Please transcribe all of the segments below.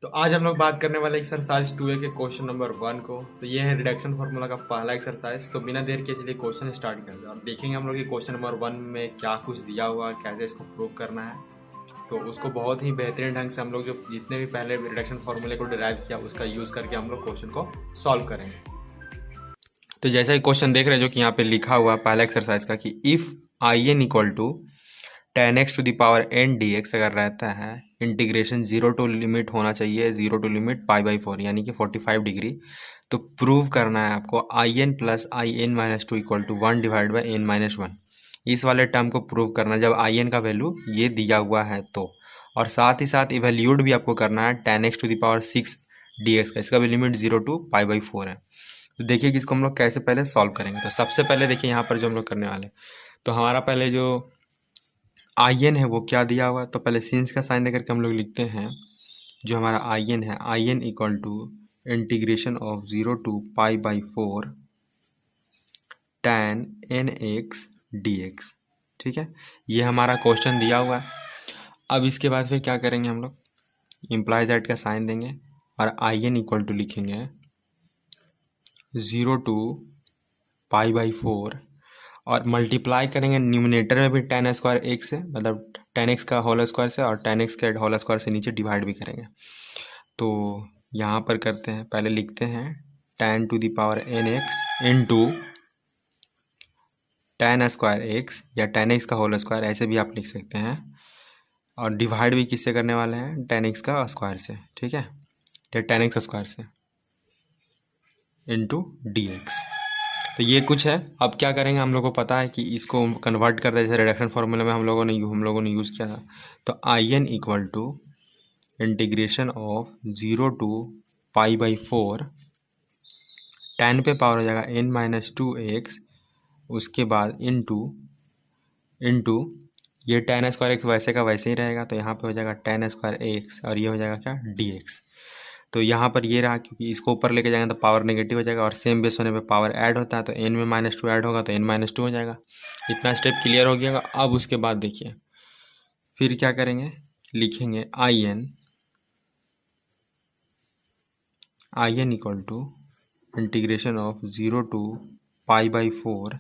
तो आज हम लोग बात करने वाले एक्सरसाइज 2A के क्वेश्चन नंबर 1 को। तो ये है रिडक्शन फार्मूला का पहला एक्सरसाइज। तो बिना देर के चलिए क्वेश्चन स्टार्ट करते हैं और देखेंगे हम लोग कि क्वेश्चन नंबर 1 में क्या कुछ दिया हुआ है, कैसे इसको प्रूव करना है। तो उसको बहुत ही बेहतरीन ढंग से हम लोग जो जितने भी पहले रिडक्शन फार्मूले को डिराइव किया उसका यूज़ करके हम लोग क्वेश्चन को सॉल्व करेंगे। तो जैसा कि क्वेश्चन देख रहे हैं जो कि यहाँ पे लिखा हुआ है पहला एक्सरसाइज का कि if I n equal to tan x to the power n d x अगर रहता है, इंटीग्रेशन जीरो टू लिमिट होना चाहिए, zero to limit pi by four यानी कि 45 डिग्री। तो प्रूव करना है आपको I n plus I n minus two equal to one divide by n minus one. इस वाले टर्म को प्रूव करना है जब आई एन का वैल्यू ये दिया हुआ है तो। और साथ ही साथ इवेल्यूट भी आपको करना है tan x to the power six d x का, इसका भी limit zero to pi by four है। तो देखिए कि इसको हम लोग कैसे पहले सॉल्व करेंगे। तो सबसे पहले देखिए यहाँ पर जो हम लोग करने वाले, तो हमारा पहले जो आई एन है वो क्या दिया हुआ है। तो पहले सिंस का साइन देकर के हम लोग लिखते हैं जो हमारा आई एन है, I n equal to integration of zero to pi by four tan n x d x. ठीक है, ये हमारा क्वेश्चन दिया हुआ है। अब इसके बाद फिर क्या करेंगे हम लोग, इम्प्लाइज एट का साइन देंगे और आई एन इक्वल टू लिखेंगे zero to pi by four और मल्टीप्लाई करेंगे न्यूमिनेटर में भी टेन स्क्वायर एक से, मतलब टेन एक्स का होल स्क्वायर से, और टेन एक्स के होल स्क्वायर से नीचे डिवाइड भी करेंगे। तो यहाँ पर करते हैं, पहले लिखते हैं tan to the power n x into tan square x या टेन एक्स का होल स्क्वायर, ऐसे भी आप लिख सकते हैं। और डिवाइड भी किससे करने वाले हैं, टेन एक्स का स्क्वायर से। ठीक है, या टेन एक्स स्क्वायर से इंटू डी एक्स। तो ये कुछ है। अब क्या करेंगे, हम लोग को पता है कि इसको कन्वर्ट कर रहे हैं, जैसे रिडक्शन फार्मूला में हम लोगों ने यूज़ किया था। तो I n equal to integration of zero to pi by four, ten पे पावर हो जाएगा एन माइनस टू एक्स, उसके बाद इंटू ये टेन स्क्वायर एक्स वैसे का वैसे ही रहेगा, तो यहाँ पे हो जाएगा टेन स्क्वायर एक्स और ये हो जाएगा क्या, डी एक्स। तो यहाँ पर ये रहा, क्योंकि इसको ऊपर लेके जाएंगे तो पावर नेगेटिव हो जाएगा और सेम बेस होने पे पावर ऐड होता है, तो एन में माइनस टू ऐड होगा तो एन माइनस टू हो जाएगा। इतना स्टेप क्लियर हो गया। अब उसके बाद देखिए फिर क्या करेंगे, लिखेंगे I n equal to integration of zero to pi by four,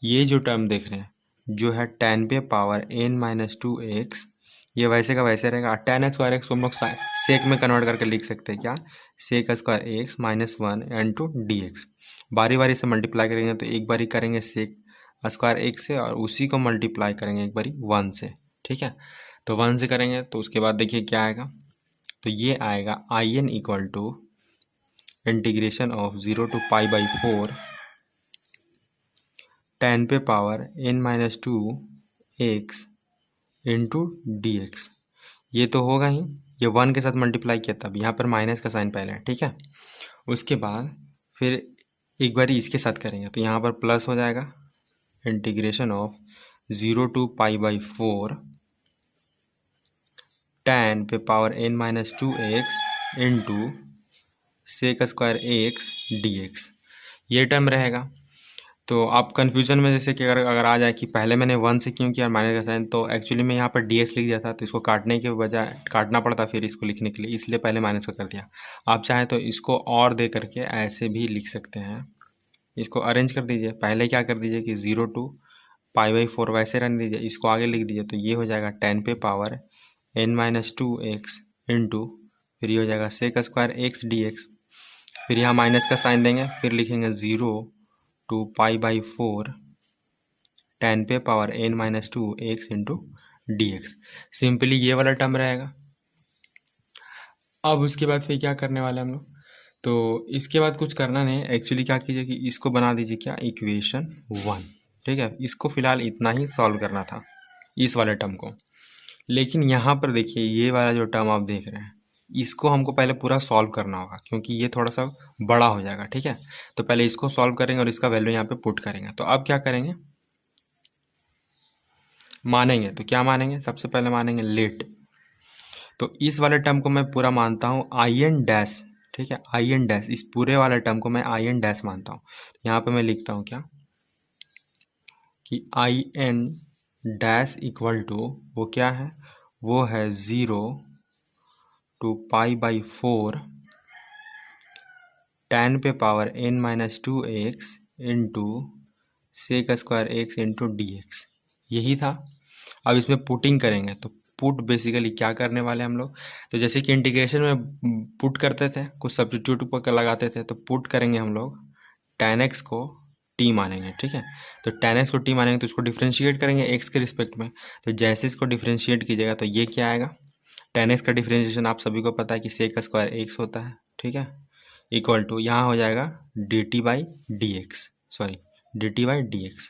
ये जो टर्म देख रहे हैं जो है टेन पे power n minus two x, ये वैसे का वैसे रहेगा। टेन स्क्वायर एक्स को हम लोग सेक में कन्वर्ट करके लिख सकते हैं, क्या, sec square x minus one n two d x. बारी बारी से मल्टीप्लाई करेंगे तो एक बारी करेंगे सेक स्क्वायर एक्स से और उसी को मल्टीप्लाई करेंगे एक बारी वन से। ठीक है, तो वन से करेंगे तो उसके बाद देखिए क्या आएगा, तो ये आएगा I n equal to integration of zero to pi by four ten पे power n minus two x into d x. ये तो होगा ही, ये वन के साथ मल्टीप्लाई किया तब यहाँ पर माइनस का साइन पहले है। ठीक है, उसके बाद फिर एक बार इसके साथ करेंगे तो यहाँ पर प्लस हो जाएगा integration of zero to pi by four ten पे power n minus two x into sec square x d x, ये टर्म रहेगा। तो आप कन्फ्यूजन में जैसे कि अगर आ जाए कि पहले मैंने वन से क्यों किया माइनस का साइन, तो एक्चुअली मैं यहाँ पर डी एक्स लिख दिया था, तो इसको काटने के बजाय काटना पड़ता फिर इसको लिखने के लिए, इसलिए पहले माइनस का कर दिया। आप चाहें तो इसको और दे करके ऐसे भी लिख सकते हैं, इसको अरेंज कर दीजिए। पहले क्या कर दीजिए कि zero to pi by four वैसे रहने दीजिए, इसको आगे लिख दीजिए, तो ये हो जाएगा टेन पे power n minus two x into फिर ये हो जाएगा sec square x d x. फिर यहाँ माइनस का साइन देंगे, फिर लिखेंगे zero to pi by four ten पे power n minus two x into d x. Simply ये वाला टर्म रहेगा। अब उसके बाद फिर क्या करने वाले हम लोग, तो इसके बाद कुछ करना नहीं, एक्चुअली क्या कीजिए कि इसको बना दीजिए क्या, इक्वेशन वन। ठीक है, इसको फिलहाल इतना ही सॉल्व करना था, इस वाले टर्म को। लेकिन यहाँ पर देखिए ये वाला जो टर्म आप देख रहे हैं इसको हमको पहले पूरा सॉल्व करना होगा, क्योंकि ये थोड़ा सा बड़ा हो जाएगा। ठीक है, तो पहले इसको सॉल्व करेंगे और इसका वैल्यू यहाँ पे पुट करेंगे। तो अब क्या करेंगे, मानेंगे, तो क्या मानेंगे, सबसे पहले मानेंगे लेट। तो इस वाले टर्म को मैं पूरा मानता हूँ आई एन डैश। ठीक है, आई एन डैश, इस पूरे वाले टर्म को मैं आई एन डैश मानता हूँ। यहाँ पे मैं लिखता हूँ क्या, कि I n dash equal to वो क्या है, वो है zero to pi by 4 tan पे power n minus 2x into sec square x into d x, यही था। अब इसमें पुटिंग करेंगे तो पुट बेसिकली क्या करने वाले हम लोग, तो जैसे कि इंटीग्रेशन में पुट करते थे, कुछ सब्स्टिट्यूट पर लगाते थे, तो पुट करेंगे हम लोग tan x को t मानेंगे, ठीक है। तो tan x को t मानेंगे तो इसको डिफ्रेंशिएट करेंगे x के रिस्पेक्ट में। तो जैसे इसको डिफ्रेंशिएट कीजिएगा तो ये क्या आएगा, tan x का डिफ्रेंशिएशन आप सभी को पता है कि सेक स्क्वायर एक्स होता है, ठीक है, इक्वल टू यहाँ हो जाएगा dt by D x, sorry dt by D x.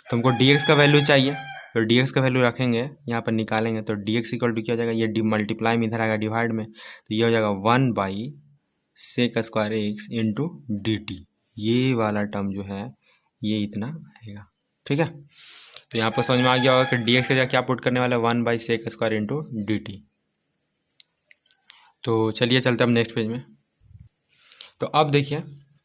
तो हमको dx का वैल्यू चाहिए, तो dx का वैल्यू रखेंगे यहाँ पर, निकालेंगे तो dx इक्वल टू क्या हो जाएगा, ये डी मल्टीप्लाई में इधर आएगा डिवाइड में, तो ये हो जाएगा 1 by sec square x into d t, ये वाला टर्म जो है ये इतना आएगा, ठीक है। तो यहाँ पर समझ में आ गया होगा कि dx का क्या पुट करने वाला है, 1 by sec square into d t. तो चलिए चलते हैं अब नेक्स्ट पेज में। तो अब देखिए,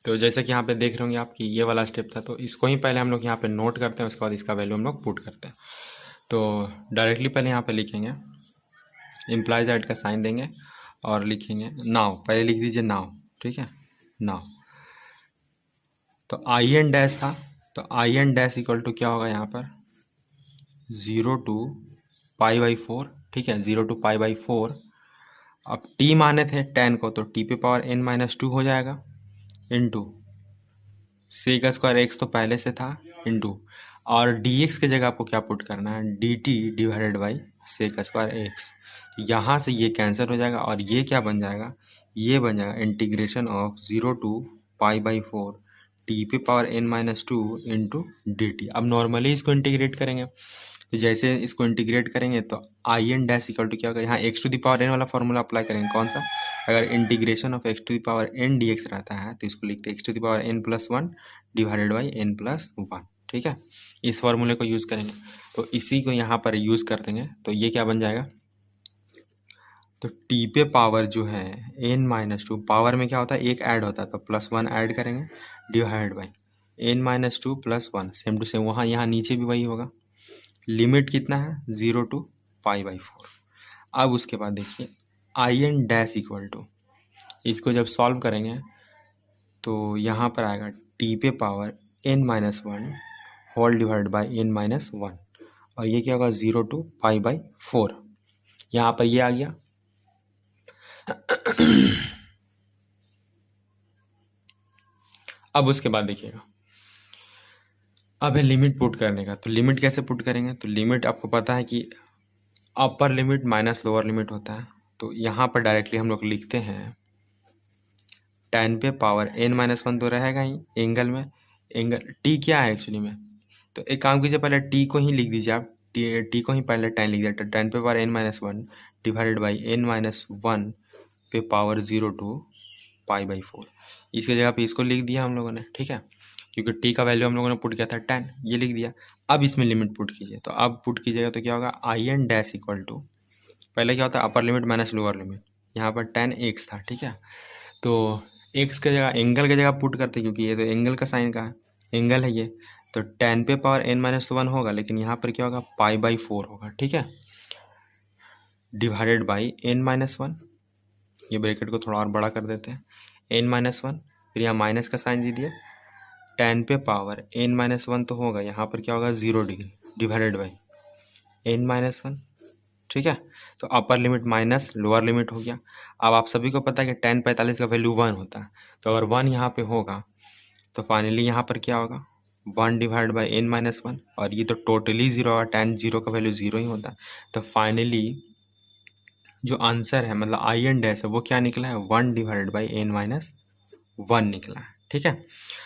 तो जैसे कि यहाँ पे देख रहे होंगे आप कि ये वाला स्टेप था, तो इसको ही पहले हम लोग यहाँ पे नोट करते हैं, उसके बाद इसका वैल्यू हम लोग पुट करते हैं। तो डायरेक्टली पहले यहाँ पे लिखेंगे इम्प्लाइज एट का साइन देंगे और लिखेंगे नाउ, पहले लिख दीजिए नाउ, ठीक है, नाउ। तो आई एन डैश था, तो I n dash equal to क्या होगा यहाँ पर 0 टू पाई बाई 4, ठीक है, 0 टू पाई बाई 4। अब टी माने थे 10 को, तो टी पे पावर n माइनस 2 हो जाएगा इंटू सेक स्क्वायर एक्स तो पहले से था इंटू, और डी एक्स की जगह आपको क्या पुट करना है, d t divided by sec square x. यहाँ से ये कैंसिल हो जाएगा और ये क्या बन जाएगा, ये बन जाएगा integration of 0 to pi by 4 t पे power n minus 2 into d t. अब नॉर्मली इसको इंटीग्रेट करेंगे, तो जैसे इसको इंटीग्रेट करेंगे तो I n dash equal to क्या होगा, यहाँ x to the power n वाला फॉर्मूला अप्लाई करेंगे, कौन सा, अगर integration of x to the power n d x रहता है तो इसको लिखते हैं x to the power n plus 1 divided by n plus 1, ठीक है, इस फॉर्मूले को यूज़ करेंगे। तो इसी को यहाँ पर यूज़ कर देंगे, तो ये क्या बन जाएगा, तो टी पे पावर जो है n माइनस 2, पावर में क्या होता है एक ऐड होता है, तो प्लस 1 ऐड करेंगे divide by n minus 2 plus 1, same to same वहाँ यहाँ नीचे भी वही होगा। लिमिट कितना है 0 टू पाई बाई 4। अब उसके बाद देखिए I n dash equal to, इसको जब सॉल्व करेंगे तो यहाँ पर आएगा टी पे power n minus 1 whole divide by n minus 1, और ये क्या होगा 0 टू पाई बाई 4, यहाँ पर ये आ गया। अब उसके बाद देखिएगा, अब है लिमिट पुट करने का, तो लिमिट कैसे पुट करेंगे, तो लिमिट आपको पता है कि अपर लिमिट माइनस लोअर लिमिट होता है, तो यहाँ पर डायरेक्टली हम लोग लिखते हैं tan पे पावर n माइनस 1 तो रहेगा ही एंगल में, एंगल t क्या है एक्चुअली में, तो एक काम कीजिए पहले t को ही लिख दीजिए आप, t को ही पहले tan लिख दिया, तो tan पे power n minus 1 divided by n minus 1 पे पावर 0 टू पाई बाई 4, इसकी जगह पे इसको लिख दिया हम लोगों ने, ठीक है, क्योंकि टी का वैल्यू हम लोगों ने पुट किया था 10, ये लिख दिया। अब इसमें लिमिट पुट कीजिए, तो अब पुट कीजिएगा तो क्या होगा I n dash equal to, पहले क्या होता है upper limit minus lower limit, यहाँ पर tan x था, ठीक है, तो x की जगह एंगल की जगह पुट करते क्योंकि ये तो एंगल का साइन का है, एंगल है ये, तो tan पे पावर n माइनस 1 होगा, लेकिन यहाँ पर क्या होगा पाई बाई 4 होगा, ठीक है, डिवाइडेड बाई n माइनस 1, ये ब्रैकेट को थोड़ा और बड़ा कर देते हैं, n माइनस 1, फिर यहाँ माइनस का साइन दे दिया, tan पे पावर n माइनस 1 तो होगा, यहाँ पर क्या होगा 0 degree divided by n minus 1, ठीक है। तो अपर लिमिट माइनस लोअर लिमिट हो गया। अब आप सभी को पता है कि tan 45 का वैल्यू 1 होता है, तो अगर 1 यहाँ पे होगा तो फाइनली यहाँ पर क्या होगा 1 डिवाइड बाई n माइनस 1, और ये तो टोटली 0 होगा, tan 0 का वैल्यू 0 ही होता है, तो फाइनली जो आंसर है मतलब आई एन डैश है वो क्या निकला है 1 डिवाइडेड बाई n माइनस 1 निकला है, ठीक है।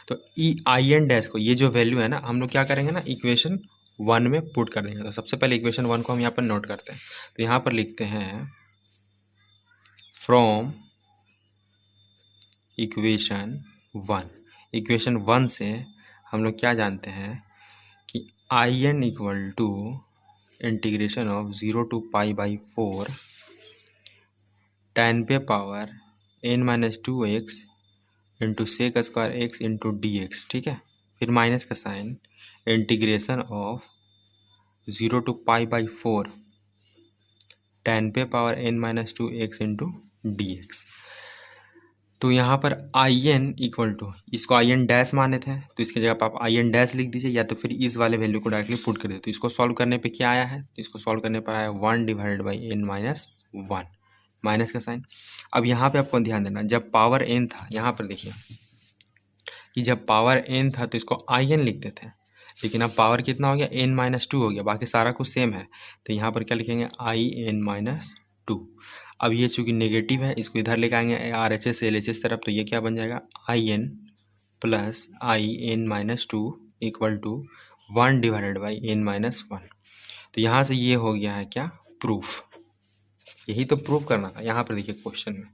तो ई आई एन डैश को ये जो वैल्यू है ना हम लोग क्या करेंगे ना इक्वेशन 1 में पुट कर देंगे। तो सबसे पहले इक्वेशन 1 को हम यहाँ पर नोट करते हैं, तो यहाँ पर लिखते हैं फ्रॉम इक्वेशन 1, इक्वेशन 1 से हम लोग क्या जानते हैं कि I n equal to integration of 0 to pi by 4 tan पे power n minus 2x into sec square x into d x, ठीक है, फिर माइनस का sign integration of 0 to pi by 4 10 पे power n minus 2x into d x. तो यहाँ पर आई n equal to, इसको आई एन डैश माने थे तो इसकी जगह पर आप आई एन डैश लिख दीजिए, या तो फिर इस वाले वैल्यू को डायरेक्टली पुट कर दीजिए। तो इसको सॉल्व करने पे क्या आया है, तो इसको सॉल्व करने पर आया 1 divided by n minus 1, minus का साइन। अब यहाँ पे आपको ध्यान देना, जब पावर एन था, यहाँ पर देखिए कि जब पावर एन था तो इसको आई एन लिखते थे, लेकिन अब पावर कितना हो गया, एन माइनस 2 हो गया, बाकी सारा कुछ सेम है। तो यहाँ पर क्या लिखेंगे, आई एन माइनस 2। अब ये चूँकि नेगेटिव है, इसको इधर लेके आएंगे आर एच एस से एल एच एस तरफ, तो ये क्या बन जाएगा, I n plus I n minus 2 equal to 1 divided by n minus 1। तो यहाँ से ये हो गया है क्या, प्रूफ। यही तो प्रूफ करना था यहाँ पर देखिए क्वेश्चन में,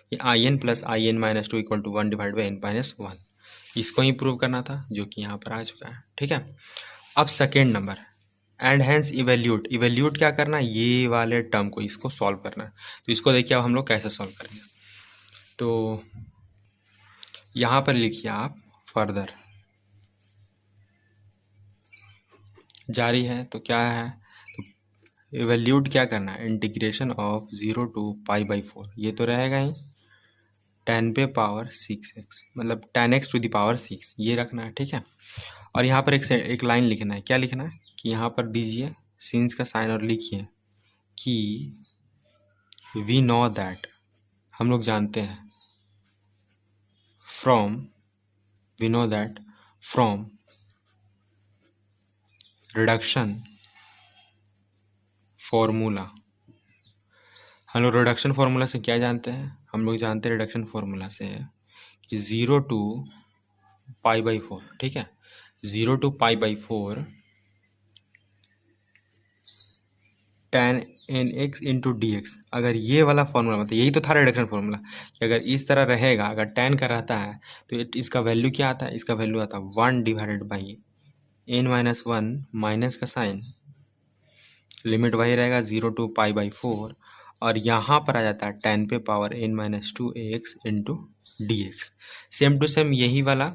कि I n plus I n minus 2 equal to 1 divide by n minus 1, इसको ही प्रूव करना था, जो कि यहाँ पर आ चुका है। ठीक है, अब second number, and hence evaluate. Evaluate क्या करना है, ये वाले टर्म को, इसको सॉल्व करना है। तो इसको देखिए अब हम लोग कैसे सॉल्व करेंगे। तो यहाँ पर लिखिए आप फर्दर, जारी है तो क्या है, तो इवेल्यूट क्या करना है, integration of 0 to pi by 4, ये तो रहेगा ही 10 पे पावर 6x, मतलब 10x टू द पावर 6, ये रखना है। ठीक है, और यहाँ पर एक लाइन लिखना है, क्या लिखना है कि यहाँ पर दीजिए सिंस का साइन और लिखिए कि वी नो दैट, हम लोग जानते हैं, from, we know that from reduction formula. हम लोग रिडक्शन फार्मूला से क्या जानते हैं, हम लोग जानते हैं रिडक्शन फार्मूला से कि 0 टू पाई बाई 4। ठीक है, 0 to pi by 4 tan nx into d x. अगर ये वाला फॉर्मूला, मतलब यही तो था रिडक्शन फार्मूला, कि अगर इस तरह रहेगा, अगर tan का रहता है तो इसका वैल्यू क्या आता है, इसका वैल्यू आता है 1 divided by n minus 1 minus का साइन, लिमिट वही रहेगा 0 टू पाई बाई 4, और यहाँ पर आ जाता है 10 पे power n minus 2x into d x. Same to same यही वाला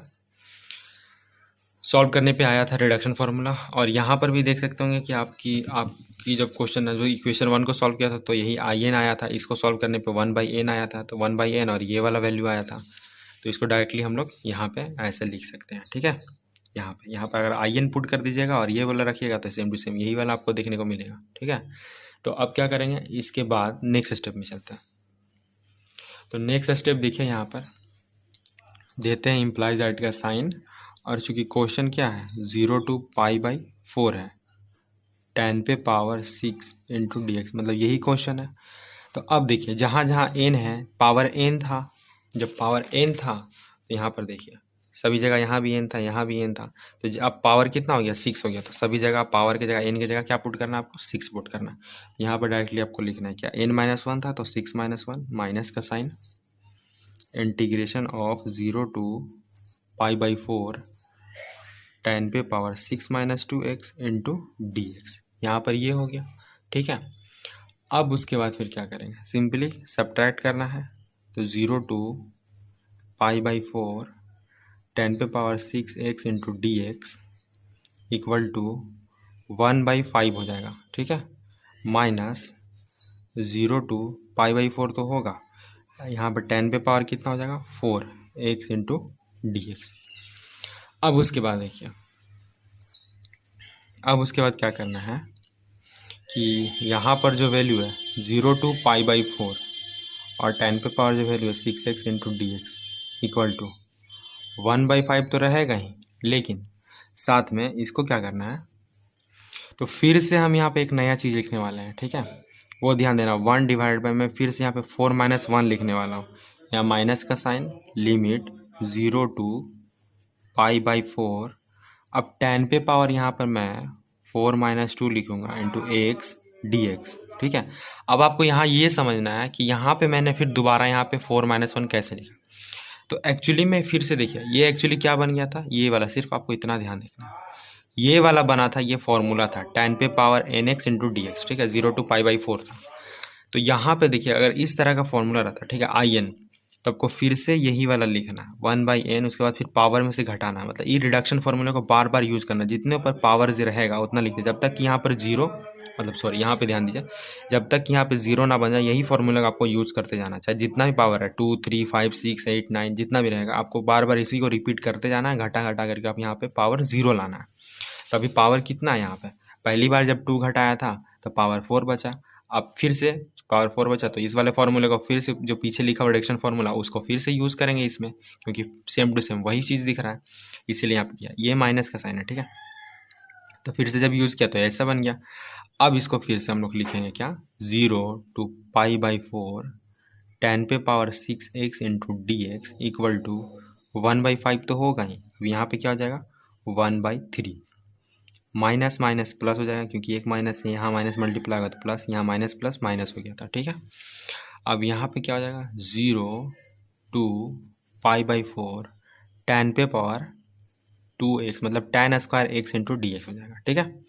सॉल्व करने पे आया था रिडक्शन फार्मूला। और यहाँ पर भी देख सकते होंगे कि आपकी जब क्वेश्चन जो इक्वेशन 1 को सॉल्व किया था तो यही आई एन आया था, इसको सॉल्व करने पे 1 बाई एन आया था, तो 1 बाई एन और ये वाला वैल्यू आया था। तो इसको डायरेक्टली हम लोग यहाँ पे ऐसे लिख सकते हैं। ठीक है, यहाँ पर अगर आई एन पुट कर दीजिएगा और ये वाला रखिएगा तो सेम टू सेम यही वाला आपको देखने को मिलेगा। ठीक है, तो अब क्या करेंगे, इसके बाद नेक्स्ट स्टेप में चलते हैं। तो नेक्स्ट स्टेप देखिए, यहाँ पर देते हैं इम्प्लाइज दैट का साइन, और चूँकि क्वेश्चन क्या है 0 टू पाई बाई 4 है, 10 पे पावर 6 इंटू डी एक्स, मतलब यही क्वेश्चन है। तो अब देखिए जहाँ जहाँ एन है, पावर एन था, जब पावर एन था तो यहाँ पर देखिए सभी जगह, यहाँ भी एन था, यहाँ भी एन था, तो अब पावर कितना हो गया, 6 हो गया। तो सभी जगह पावर की जगह, एन की जगह क्या पुट करना है आपको, 6 पुट करना है। यहाँ पर डायरेक्टली आपको लिखना है क्या, एन माइनस 1 था तो 6 माइनस 1, माइनस का sign, integration of 0 to pi by 4 10 पे power 6 minus 2x into d x, यहाँ पर ये हो गया। ठीक है, अब उसके बाद फिर क्या करेंगे, सिंपली सब्ट्रैक्ट करना है। तो 0 टू पाई बाई 4 10 पे power 6x into d x equal to 1 by 5 हो जाएगा। ठीक है, माइनस 0 टू पाई बाई 4 तो होगा, यहाँ पर 10 पे पावर कितना हो जाएगा, 4x इंटू डी एक्स। अब उसके बाद देखिए, अब उसके बाद क्या करना है कि यहाँ पर जो वैल्यू है 0 टू पाई बाई 4 और 10 पे पावर जो वैल्यू है 6x into d x equal to 1 by 5 तो रहेगा ही, लेकिन साथ में इसको क्या करना है, तो फिर से हम यहाँ पे एक नया चीज़ लिखने वाले हैं। ठीक है, वो ध्यान देना, 1 डिवाइड बाई, मैं फिर से यहाँ पे 4 माइनस 1 लिखने वाला हूँ, यहाँ माइनस का sign, limit 0 to pi by 4। अब 10 पे पावर यहाँ पर मैं 4 माइनस 2 लिखूँगा इंटू एक्स डी एक्स। ठीक है, अब आपको यहाँ ये समझना है कि यहाँ पे मैंने फिर दोबारा यहाँ पे 4 माइनस 1 कैसे लिखा। तो एक्चुअली में फिर से देखिए, ये एक्चुअली क्या बन गया था, ये वाला, सिर्फ आपको इतना ध्यान देखना है, ये वाला बना था, ये फॉर्मूला था 10 पे power n x into d x. ठीक है, 0 टू पाई बाई 4 था। तो यहाँ पे देखिए अगर इस तरह का फॉर्मूला रहता, ठीक है, आई एन, तो आपको फिर से यही वाला लिखना 1 बाई एन, उसके बाद फिर पावर में से घटाना, मतलब ये रिडक्शन फार्मूले को बार बार यूज़ करना, जितने ऊपर पावर रहेगा उतना लिखते, जब तक कि यहाँ पर 0 मतलब सॉरी यहाँ पे ध्यान दीजिए, जब तक यहाँ पे 0 ना बन जाए यही फॉर्मूला का आपको यूज़ करते जाना, चाहे जितना भी पावर है 2 3 5 6 8 9 जितना भी रहेगा, आपको बार बार इसी को रिपीट करते जाना है, घटा घटा करके आप यहाँ पे पावर 0 लाना है। तो अभी पावर कितना है यहाँ पे, पहली बार जब 2 घटाया था तो पावर 4 बचा, अब फिर से पावर 4 बचा, तो इस वाले फॉर्मूले को फिर से जो पीछे लिखा हुआ रिडक्शन फॉर्मूला उसको फिर से यूज़ करेंगे इसमें, क्योंकि सेम टू सेम वही चीज़ दिख रहा है, इसीलिए यहाँ पे किया। ये माइनस का साइन है, ठीक है। तो फिर से जब यूज़ किया तो ऐसा बन गया। अब इसको फिर से हम लोग लिखेंगे क्या, 0 to π/4 10 पे power 6x into d x equal to 1/5 तो होगा ही, अब यहाँ पे क्या हो जाएगा 1/3, माइनस माइनस प्लस हो जाएगा, क्योंकि एक माइनस से यहाँ माइनस मल्टीप्लाई होगा तो प्लस, यहाँ माइनस प्लस माइनस हो गया था, ठीक है। अब यहाँ पे क्या हो जाएगा 0 to π/4 10 पे पावर 2x मतलब tan square x into d x हो जाएगा, ठीक है।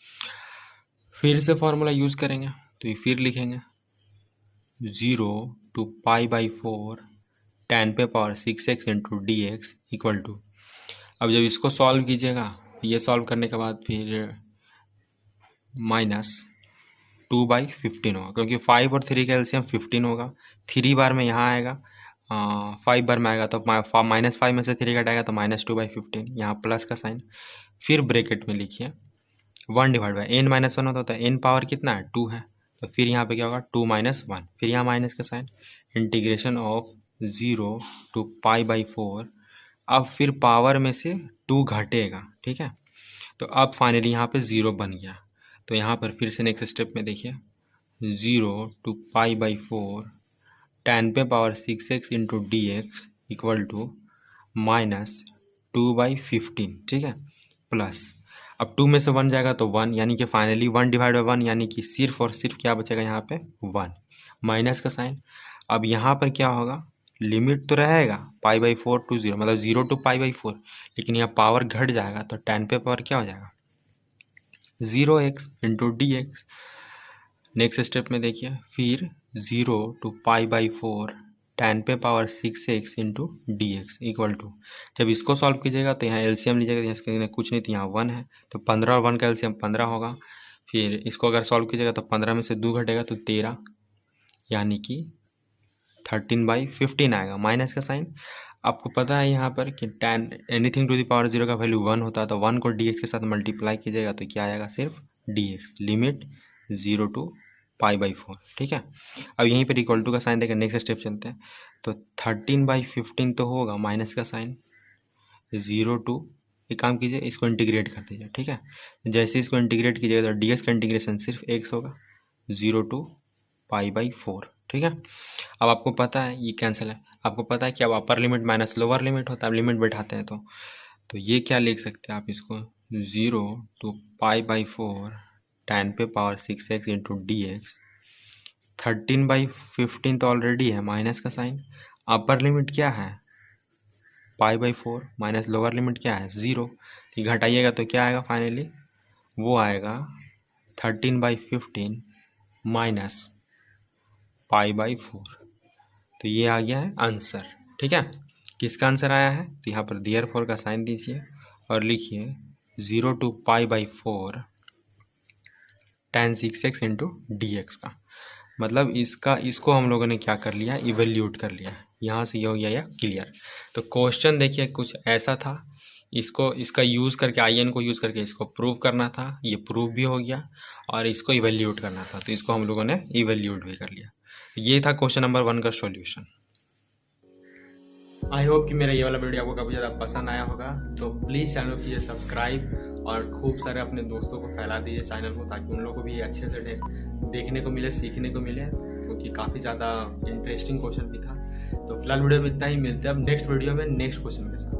फिर से फॉर्मूला यूज़ करेंगे, तो ये फिर लिखेंगे 0 to π/4 10 पे power 6x into d x equal to, अब जब इसको सॉल्व कीजिएगा, ये सॉल्व करने के बाद फिर माइनस 2/15 होगा, क्योंकि 5 और 3 का एलसीएम 15 होगा, 3 बार में यहाँ आएगा, 5 बार में आएगा तो -5 में से 3 घटाएगा तो -2/15, यहाँ प्लस का साइन, फिर ब्रैकेट में लिखिए 1/n-1 होता है, n पावर कितना है 2 है, तो फिर यहाँ पे क्या होगा 2 - 1, फिर यहाँ माइनस का साइन, इंटीग्रेशन ऑफ 0 to π/4, अब फिर पावर में से 2 घटेगा, ठीक है। तो अब फाइनली यहाँ पे 0 बन गया, तो यहाँ पर फिर से नेक्स्ट स्टेप में देखिए 0 to π/4 10 पे power 6x into d x equal to -2/15, ठीक है, प्लस अब 2 में से 1 जाएगा तो 1, यानी कि फाइनली 1/1, यानी कि सिर्फ और सिर्फ क्या बचेगा यहाँ पे 1, माइनस का साइन। अब यहाँ पर क्या होगा, लिमिट तो रहेगा π/4 to 0 मतलब 0 to π/4, लेकिन यहाँ पावर घट जाएगा तो 10 पे पावर क्या हो जाएगा 0x into d x. Next step में देखिए फिर 0 to π/4 10 पे power 6x into d x equal to, जब इसको सॉल्व कीजिएगा तो यहाँ एलसीएम लीजिएगा, तो इसके कुछ नहीं तो यहाँ 1 है, तो 15 और 1 का एलसीएम 15 होगा, फिर इसको अगर सॉल्व कीजिएगा तो 15 में से 2 घटेगा तो 13, यानी कि 13/15 आएगा, माइनस का साइन। आपको पता है यहाँ पर कि tan anything to the power 0 का वैल्यू 1 होता है, तो 1 को डी एक्स के साथ मल्टीप्लाई कीजिएगा तो क्या आएगा सिर्फ डी एक्स, लिमिट 0 to π/4, ठीक है। अब यहीं पर इक्वल टू का साइन देकर नेक्स्ट स्टेप चलते हैं, तो 13/15 तो होगा, माइनस का साइन 0 to, एक काम कीजिए इसको इंटीग्रेट कर दीजिए, ठीक है। जैसे इसको इंटीग्रेट कीजिएगा तो डी एक्स का इंटीग्रेशन सिर्फ x होगा 0 to π/4, ठीक है। अब आपको पता है ये कैंसिल है, आपको पता है कि अब अपर लिमिट माइनस लोअर लिमिट होता है, अब लिमिट बैठाते हैं तो ये क्या लिख सकते हैं आप इसको 0 to π/4 10 पे power 6x into d x, 13/15 तो ऑलरेडी है, माइनस का साइन, अपर लिमिट क्या है π/4 माइनस लोअर लिमिट क्या है 0, ये घटाइएगा तो क्या आएगा फाइनली, वो आएगा 13/15 माइनस π/4, तो ये आ गया है आंसर, ठीक है। किसका आंसर आया है, तो यहाँ पर देयरफॉर का साइन दीजिए और लिखिए 0 to π/4 tan 6x into d x का, मतलब इसको हम लोगों ने क्या कर लिया, इवेल्यूट कर लिया, यहाँ से ये हो गया या क्लियर। तो क्वेश्चन देखिए कुछ ऐसा था, इसका यूज़ करके IN को यूज़ करके इसको प्रूव करना था, ये प्रूव भी हो गया, और इसको इवेल्यूट करना था, तो इसको हम लोगों ने इवेल्यूट भी कर लिया। ये था क्वेश्चन नंबर 1 का सॉल्यूशन। आई होप कि मेरा ये वाला वीडियो आपको काफ़ी ज़्यादा पसंद आया होगा, तो प्लीज़ चैनल को कीजिए सब्सक्राइब और खूब सारे अपने दोस्तों को फैला दीजिए चैनल को, ताकि उन लोगों को भी अच्छे से देखने को मिले, सीखने को मिले, क्योंकि काफ़ी ज़्यादा इंटरेस्टिंग क्वेश्चन भी था। तो फिलहाल वीडियो में इतना ही, मिलते हैं अब नेक्स्ट वीडियो में नेक्स्ट क्वेश्चन के साथ।